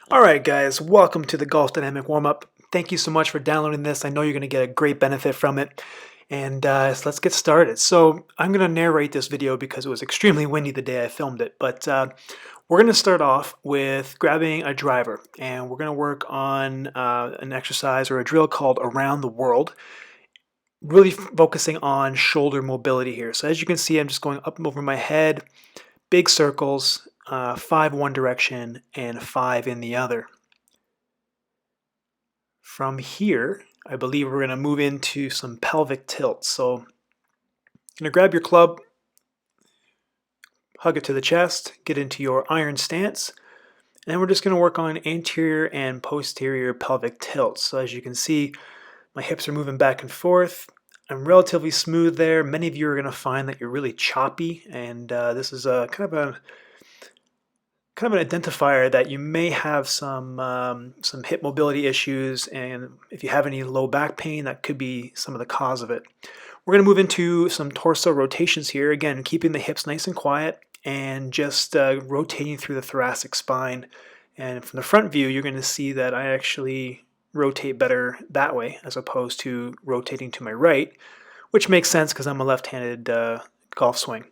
Alright guys, welcome to the Golf Dynamic Warm-Up. Thank you so much for downloading this. I know you're going to get a great benefit from it. And so let's get started. So I'm going to narrate this video because it was extremely windy the day I filmed it. But we're going to start off with grabbing a driver. And we're going to work on an exercise or a drill called Around the World. Really focusing on shoulder mobility here. So as you can see, I'm just going up and over my head. Big circles, 5 one direction and 5 in the other. From here, I believe we're going to move into some pelvic tilts. So you're going to grab your club, hug it to the chest, get into your iron stance, and then we're just going to work on anterior and posterior pelvic tilts. So as you can see, my hips are moving back and forth. I'm relatively smooth there. Many of you are going to find that you're really choppy, and this is a kind of an identifier that you may have some hip mobility issues, and if you have any low back pain, that could be some of the cause of it. We're going to move into some torso rotations here, again keeping the hips nice and quiet and just rotating through the thoracic spine. And from the front view, you're going to see that I actually rotate better that way as opposed to rotating to my right, which makes sense because I'm a left-handed golf swing.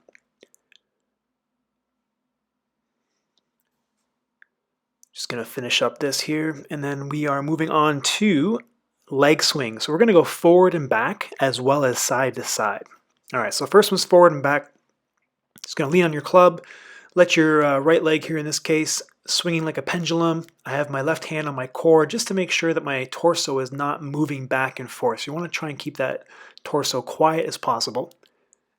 Just going to finish up this here, and then we are moving on to leg swing. So we're going to go forward and back as well as side to side. All right, so first one's forward and back. Just going to lean on your club, let your right leg here in this case swinging like a pendulum. I have my left hand on my core just to make sure that my torso is not moving back and forth. So you want to try and keep that torso quiet as possible.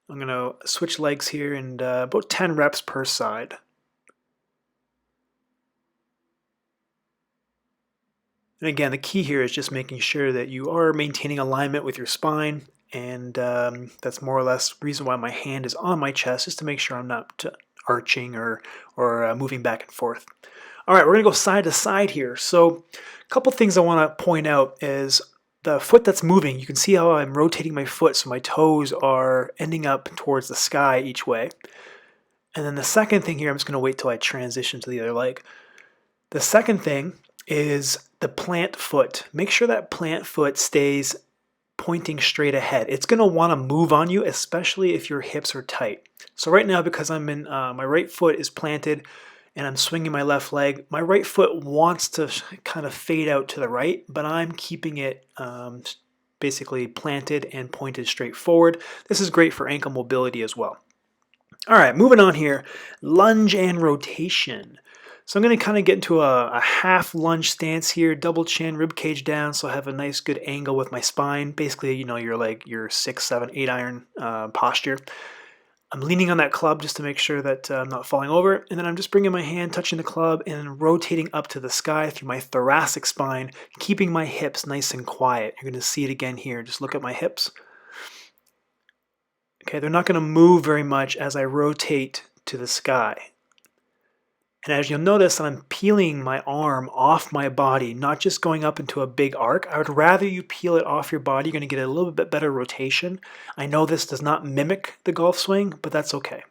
I'm going to switch legs here and about 10 reps per side. And again, the key here is just making sure that you are maintaining alignment with your spine, and that's more or less the reason why my hand is on my chest, is to make sure I'm not arching or moving back and forth. All right, we're going to go side to side here. So a couple things I want to point out is the foot that's moving. You can see how I'm rotating my foot so my toes are ending up towards the sky each way. And then the second thing here, I'm just going to wait till I transition to the other leg. The second thing is the plant foot. Make sure that plant foot stays pointing straight ahead. It's going to want to move on you, especially if your hips are tight. So right now, because I'm in, my right foot is planted and I'm swinging my left leg, my right foot wants to kind of fade out to the right, but I'm keeping it basically planted and pointed straight forward. This is great for ankle mobility as well. All right, moving on here, lunge and rotation. So I'm going to kind of get into a half lunge stance here, double chin, rib cage down, so I have a nice good angle with my spine. Basically, you know, your 6, 7, 8 iron posture. I'm leaning on that club just to make sure that I'm not falling over, and then I'm just bringing my hand, touching the club, and rotating up to the sky through my thoracic spine, keeping my hips nice and quiet. You're going to see it again here. Just look at my hips. Okay, they're not going to move very much as I rotate to the sky. And as you'll notice, I'm peeling my arm off my body, not just going up into a big arc. I would rather you peel it off your body. You're going to get a little bit better rotation. I know this does not mimic the golf swing, but that's okay.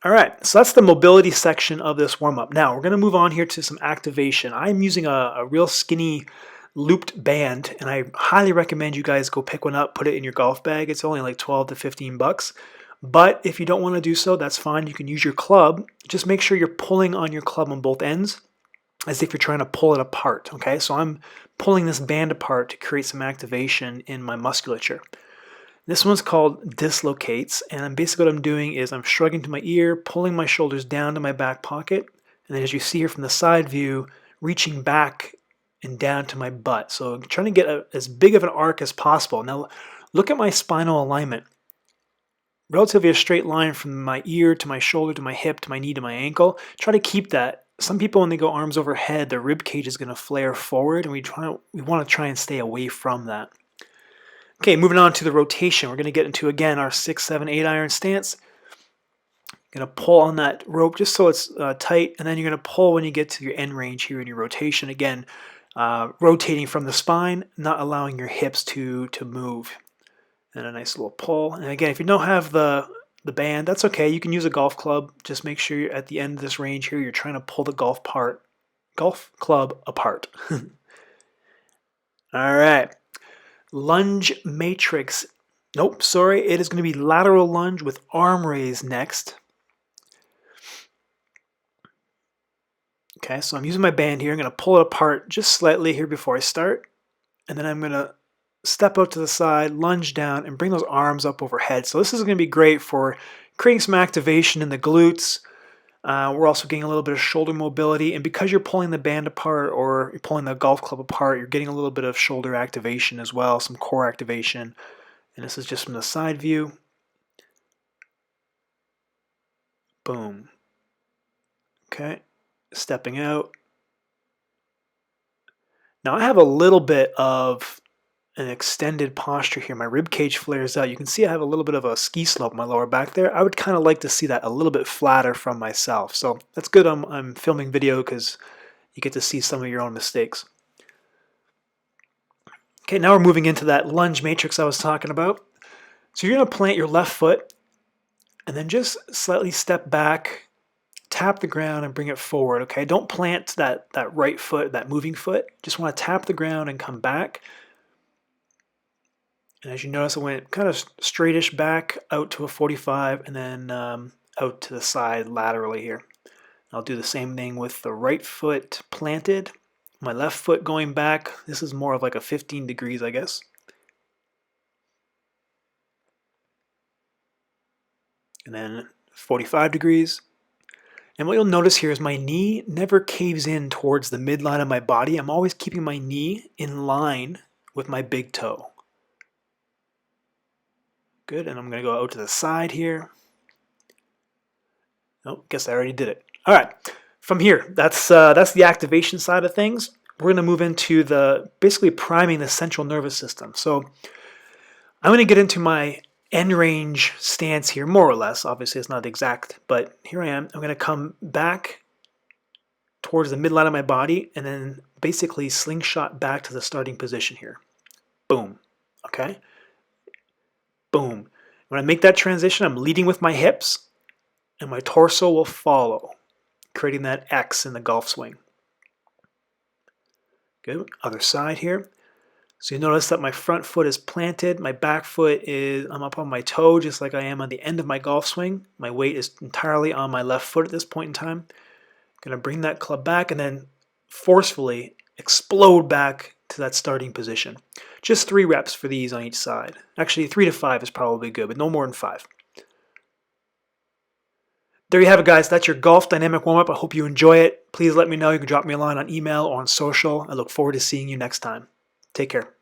All right, so that's the mobility section of this warm-up. Now, we're going to move on here to some activation. I'm using a real skinny looped band, and I highly recommend you guys go pick one up, put it in your golf bag. It's only like 12 to 15 bucks. But if you don't want to do so, that's fine. You can use your club. Just make sure you're pulling on your club on both ends as if you're trying to pull it apart, okay? So I'm pulling this band apart to create some activation in my musculature. This one's called dislocates, and basically what I'm doing is I'm shrugging to my ear, pulling my shoulders down to my back pocket, and then as you see here from the side view, reaching back and down to my butt. So I'm trying to get as big of an arc as possible. Now look at my spinal alignment. Relatively a straight line from my ear to my shoulder to my hip to my knee to my ankle. Try to keep that. Some people, when they go arms overhead, their rib cage is going to flare forward, and we want to try and stay away from that. Okay, moving on to the rotation. We're going to get into, again, our 6, 7, 8 iron stance. Going to pull on that rope just so it's tight, and then you're going to pull when you get to your end range here in your rotation. Again, rotating from the spine, not allowing your hips to move. And a nice little pull. And again, if you don't have the band, that's okay. You can use a golf club. Just make sure you're at the end of this range here, you're trying to pull the golf cart golf club apart. All right. Lunge matrix. Nope, sorry. It is going to be lateral lunge with arm raise next. Okay, so I'm using my band here. I'm going to pull it apart just slightly here before I start. And then I'm going to step out to the side, lunge down, and bring those arms up overhead. So this is going to be great for creating some activation in the glutes. We're also getting a little bit of shoulder mobility. And because you're pulling the band apart or you're pulling the golf club apart, you're getting a little bit of shoulder activation as well, some core activation. And this is just from the side view. Boom. Okay, stepping out. Now I have a little bit of an extended posture here. My rib cage flares out. You can see I have a little bit of a ski slope in my lower back there. I would kind of like to see that a little bit flatter from myself. So that's good. I'm filming video because you get to see some of your own mistakes. Okay, now we're moving into that lunge matrix I was talking about. So you're going to plant your left foot and then just slightly step back, tap the ground and bring it forward. Okay, don't plant that right foot, that moving foot. Just want to tap the ground and come back. And as you notice, I went kind of straightish back out to a 45 and then out to the side laterally here. I'll do the same thing with the right foot planted. My left foot going back. This is more of like a 15 degrees, I guess. And then 45 degrees. And what you'll notice here is my knee never caves in towards the midline of my body. I'm always keeping my knee in line with my big toe. Good, and I'm going to go out to the side here. Oh, guess I already did it. All right, from here, that's the activation side of things. We're going to move into basically priming the central nervous system. So I'm going to get into my end range stance here, more or less. Obviously, it's not exact, but here I am. I'm going to come back towards the midline of my body and then basically slingshot back to the starting position here. Boom. Okay. Boom. When I make that transition, I'm leading with my hips and my torso will follow, creating that X in the golf swing. Good. Other side here. So you notice that my front foot is planted. My back foot I'm up on my toe just like I am on the end of my golf swing. My weight is entirely on my left foot at this point in time. Going to bring that club back and then forcefully explode back to that starting position. Just 3 reps for these on each side. Actually, 3 to 5 is probably good, but no more than 5. There you have it, guys. That's your golf dynamic warm-up. I hope you enjoy it. Please let me know. You can drop me a line on email or on social. I look forward to seeing you next time. Take care.